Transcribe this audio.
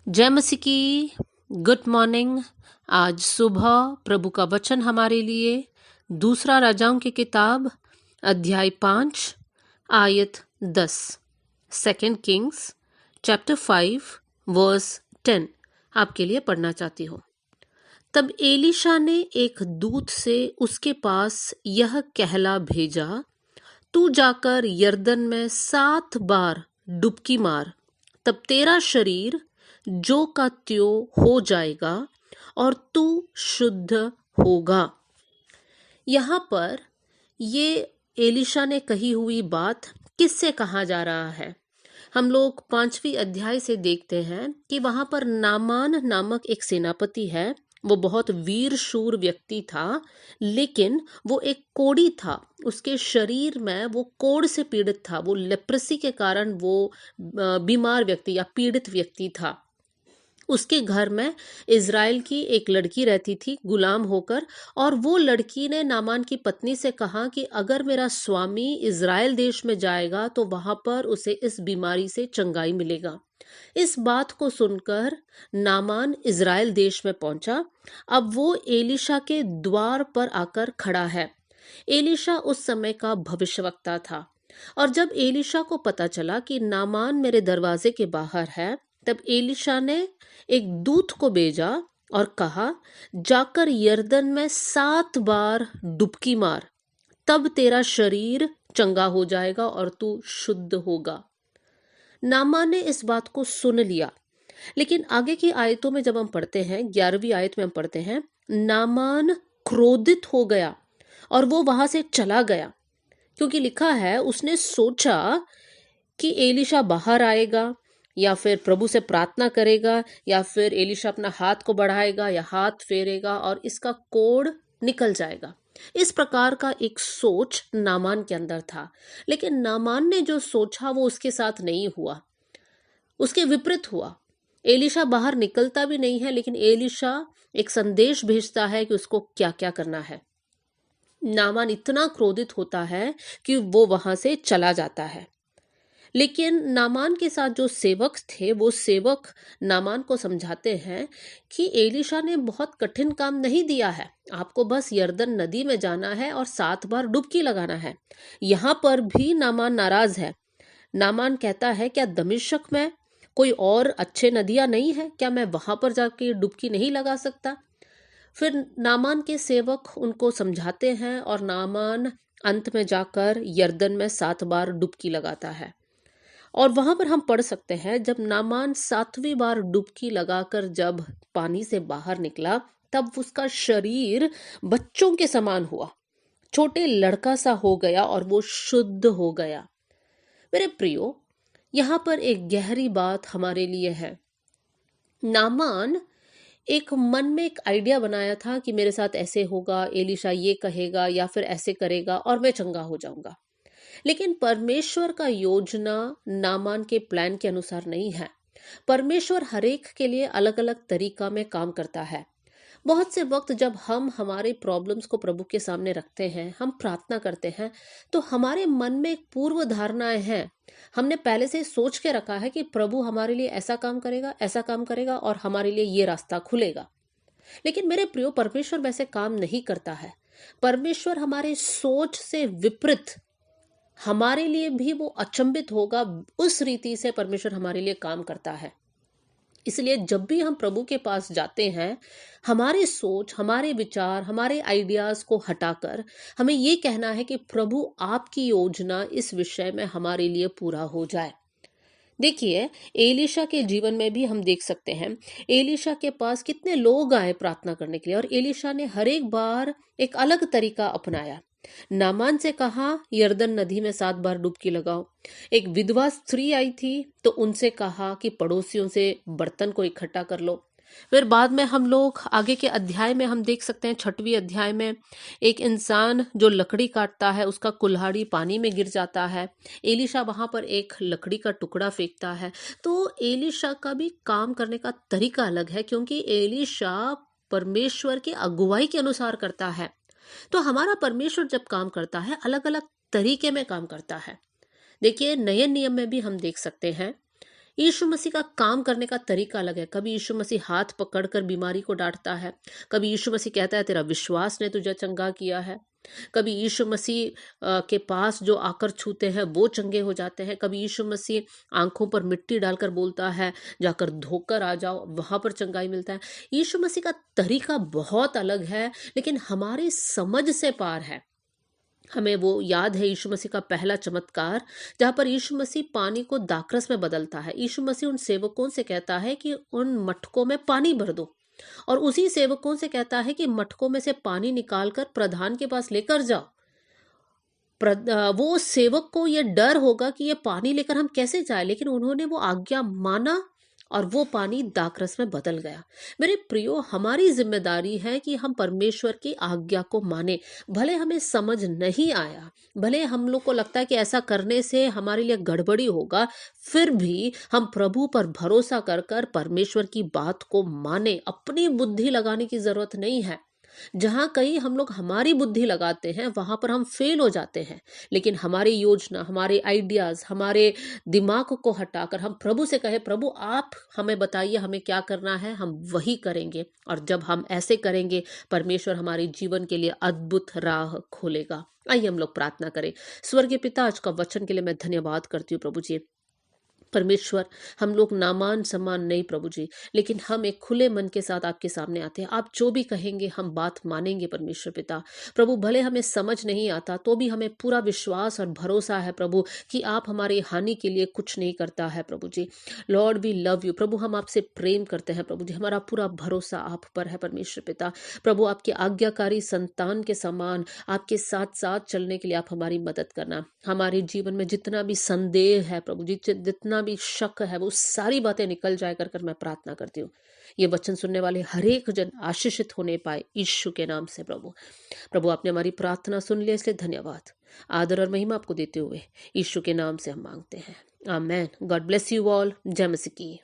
जय मसीह की। Good morning. आज सुबह प्रभु का वचन हमारे लिए दूसरा राजाओं की किताब अध्याय 5 आयत 10, सेकेंड किंग्स चैप्टर 5 वर्स 10 आपके लिए पढ़ना चाहती हूँ। तब एलीशा ने एक दूत से उसके पास यह कहला भेजा, तू जाकर यरदन में 7 बार डुबकी मार, तब तेरा शरीर जो का त्यों हो जाएगा और तू शुद्ध होगा। यहाँ पर ये एलीशा ने कही हुई बात किससे कहा जा रहा है? हम लोग 5वीं अध्याय से देखते हैं कि वहां पर नामान नामक एक सेनापति है। वो बहुत वीर शूर व्यक्ति था, लेकिन वो एक कोढ़ी था। उसके शरीर में वो कोढ़ से पीड़ित था। वो लेप्रेसी के कारण वो बीमार व्यक्ति या पीड़ित व्यक्ति था। उसके घर में इज़राइल की एक लड़की रहती थी गुलाम होकर, और वो लड़की ने नामान की पत्नी से कहा कि अगर मेरा स्वामी इज़राइल देश में जाएगा तो वहां पर उसे इस बीमारी से चंगाई मिलेगा। इस बात को सुनकर नामान इज़राइल देश में पहुंचा। अब वो एलीशा के द्वार पर आकर खड़ा है। एलीशा उस समय का भविष्यवक्ता था, और जब एलीशा को पता चला कि नामान मेरे दरवाजे के बाहर है, तब एलीशा ने एक दूत को भेजा और कहा, जाकर यरदन में 7 बार डुबकी मार, तब तेरा शरीर चंगा हो जाएगा और तू शुद्ध होगा। नामान ने इस बात को सुन लिया, लेकिन आगे की आयतों में जब हम पढ़ते हैं, 11वीं आयत में हम पढ़ते हैं, नामान क्रोधित हो गया और वो वहां से चला गया, क्योंकि लिखा है उसने सोचा कि एलीशा बाहर आएगा या फिर प्रभु से प्रार्थना करेगा या फिर एलीशा अपना हाथ को बढ़ाएगा या हाथ फेरेगा और इसका कोढ़ निकल जाएगा। इस प्रकार का एक सोच नामान के अंदर था। लेकिन नामान ने जो सोचा वो उसके साथ नहीं हुआ, उसके विपरीत हुआ। एलीशा बाहर निकलता भी नहीं है, लेकिन एलीशा एक संदेश भेजता है कि उसको क्या क्या करना है। नामान इतना क्रोधित होता है कि वो वहां से चला जाता है। लेकिन नामान के साथ जो सेवक थे, वो सेवक नामान को समझाते हैं कि एलीशा ने बहुत कठिन काम नहीं दिया है, आपको बस यरदन नदी में जाना है और 7 बार डुबकी लगाना है। यहाँ पर भी नामान नाराज है। नामान कहता है, क्या दमिश्क में कोई और अच्छे नदियां नहीं है? क्या मैं वहां पर जाके डुबकी नहीं लगा सकता? फिर नामान के सेवक उनको समझाते हैं और नामान अंत में जाकर यरदन में 7 बार डुबकी लगाता है। और वहां पर हम पढ़ सकते हैं, जब नामान 7वीं बार डुबकी लगाकर जब पानी से बाहर निकला, तब उसका शरीर बच्चों के समान हुआ, छोटे लड़का सा हो गया और वो शुद्ध हो गया। मेरे प्रियो, यहाँ पर एक गहरी बात हमारे लिए है। नामान एक मन में एक आइडिया बनाया था कि मेरे साथ ऐसे होगा, एलीशा ये कहेगा या फिर ऐसे करेगा और मैं चंगा हो जाऊंगा। लेकिन परमेश्वर का योजना नामान के प्लान के अनुसार नहीं है। परमेश्वर हर एक के लिए अलग अलग तरीका में काम करता है। बहुत से वक्त जब हम हमारे प्रॉब्लम्स को प्रभु के सामने रखते हैं, हम प्रार्थना करते हैं, तो हमारे मन में एक पूर्व धारणाएं हैं। हमने पहले से सोच के रखा है कि प्रभु हमारे लिए ऐसा काम करेगा, ऐसा काम करेगा और हमारे लिए ये रास्ता खुलेगा। लेकिन मेरे प्रियो, परमेश्वर वैसे काम नहीं करता है। परमेश्वर हमारे सोच से विपरीत हमारे लिए भी वो अचंभित होगा, उस रीति से परमेश्वर हमारे लिए काम करता है। इसलिए जब भी हम प्रभु के पास जाते हैं, हमारी सोच, हमारे विचार, हमारे आइडियाज को हटाकर हमें ये कहना है कि प्रभु आपकी योजना इस विषय में हमारे लिए पूरा हो जाए। देखिए, एलीशा के जीवन में भी हम देख सकते हैं, एलीशा के पास कितने लोग आए प्रार्थना करने के लिए और एलीशा ने हर एक बार एक अलग तरीका अपनाया। नामान से कहा, यरदन नदी में 7 बार डुबकी लगाओ। एक विधवा स्त्री आई थी तो उनसे कहा कि पड़ोसियों से बर्तन को इकट्ठा कर लो। फिर बाद में हम लोग आगे के अध्याय में हम देख सकते हैं, 6वीं अध्याय में एक इंसान जो लकड़ी काटता है, उसका कुल्हाड़ी पानी में गिर जाता है। एलीशा वहां पर एक लकड़ी का टुकड़ा फेंकता है। तो एलीशा का भी काम करने का तरीका अलग है, क्योंकि एलीशा परमेश्वर की अगुवाई के अनुसार करता है। तो हमारा परमेश्वर जब काम करता है, अलग अलग तरीके में काम करता है। देखिए, नए नियम में भी हम देख सकते हैं, यीशु मसीह का काम करने का तरीका अलग है। कभी यीशु मसीह हाथ पकड़कर बीमारी को डांटता है, कभी यीशु मसीह कहता है तेरा विश्वास ने तुझे चंगा किया है, कभी यीशु मसीह के पास जो आकर छूते हैं वो चंगे हो जाते हैं, कभी यीशु मसीह आंखों पर मिट्टी डालकर बोलता है जाकर धोकर आ जाओ, वहां पर चंगाई मिलता है। यीशु मसीह का तरीका बहुत अलग है, लेकिन हमारी समझ से पार है। हमें वो याद है यीशु मसीह का पहला चमत्कार, जहां पर यीशु मसीह पानी को दाखरस में बदलता है। यीशु मसीह उन सेवकों से कहता है कि उन मटकों में पानी भर दो, और उसी सेवकों से कहता है कि मटकों में से पानी निकालकर प्रधान के पास लेकर जाओ। वो सेवक को ये डर होगा कि ये पानी लेकर हम कैसे जाए, लेकिन उन्होंने वो आज्ञा माना और वो पानी दाखरस में बदल गया। मेरे प्रियो, हमारी जिम्मेदारी है कि हम परमेश्वर की आज्ञा को माने। भले हमें समझ नहीं आया, भले हम लोग को लगता है कि ऐसा करने से हमारे लिए गड़बड़ी होगा, फिर भी हम प्रभु पर भरोसा कर कर परमेश्वर की बात को माने। अपनी बुद्धि लगाने की जरूरत नहीं है। जहां कहीं हम लोग हमारी बुद्धि लगाते हैं वहां पर हम फेल हो जाते हैं, लेकिन हमारी योजना, हमारे आइडियाज, हमारे दिमाग को हटाकर हम प्रभु से कहे प्रभु आप हमें बताइए हमें क्या करना है, हम वही करेंगे। और जब हम ऐसे करेंगे, परमेश्वर हमारे जीवन के लिए अद्भुत राह खोलेगा। आइए हम लोग प्रार्थना करें। स्वर्गीय पिता, आज का वचन के लिए मैं धन्यवाद करती हूँ प्रभु जी। परमेश्वर, हम लोग नामान सम्मान नहीं प्रभु जी, लेकिन हम एक खुले मन के साथ आपके सामने आते हैं। आप जो भी कहेंगे हम बात मानेंगे परमेश्वर पिता। प्रभु, भले हमें समझ नहीं आता तो भी हमें पूरा विश्वास और भरोसा है प्रभु कि आप हमारी हानि के लिए कुछ नहीं करता है प्रभु जी। लॉर्ड वी लव यू प्रभु, हम आपसे प्रेम करते हैं प्रभु जी। हमारा पूरा भरोसा आप पर है परमेश्वर पिता। प्रभु, आपके आज्ञाकारी संतान के समान आपके साथ साथ चलने के लिए आप हमारी मदद करना। हमारे जीवन में जितना भी संदेह है प्रभु जी, जितना भी शक है, वो सारी बातें निकल जाए कर मैं प्रार्थना करती हूँ। ये वचन सुनने वाले हर एक जन आशीषित होने पाए यीशु के नाम से प्रभु। प्रभु, आपने हमारी प्रार्थना सुन लिया, इसलिए धन्यवाद। आदर और महिमा आपको देते हुए यीशु के नाम से हम मांगते हैं, amen. God bless you all. जय मसीह की।